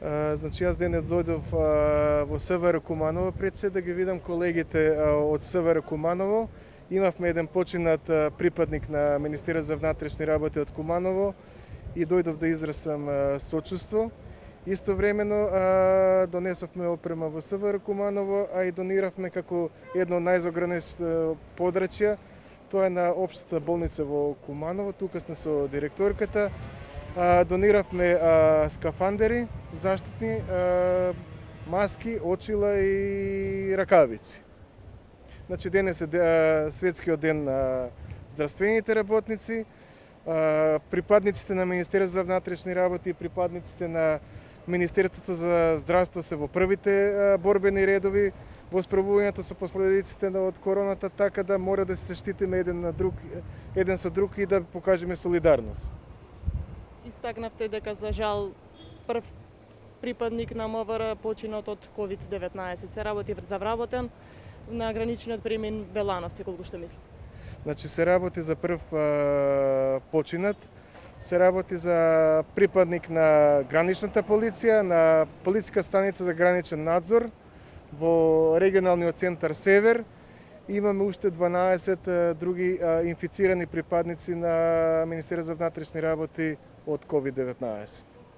Значи јас денес дојдов во СВР Куманово пред се да ги видам колегите од СВР Куманово. Имавме еден починат припадник на Министерството за внатрешни работи од Куманово и дојдов да изразам сочувство. Истовремено донесовме опрема во СВР Куманово, а и дониравме како едно од најзограничените подрачја. Тоа е на општата болница во Куманово, тука сме со директорката. Дониравме скафандери, заштитни, маски, очила и ракавици. Значи денес е светскиот ден на здравствените работници, припадниците на Министерството за внатрешни работи и припадниците на Министерството за здравство се во првите борбени редови во справувањето со последиците од короната, така да мора да се штитиме еден со друг и да покажеме солидарност. Истакнавте дека за жал прв припадник на МВР починат од COVID-19. Се работи за вработен на граничниот премин Белановци, колку што мислам. Значи се работи за прв починат, се работи за припадник на граничната полиција, на полициска станица за граничен надзор во регионалниот центар Север. Имаме уште 12 други инфицирани припадници на Министерството за внатрешни работи од COVID-19.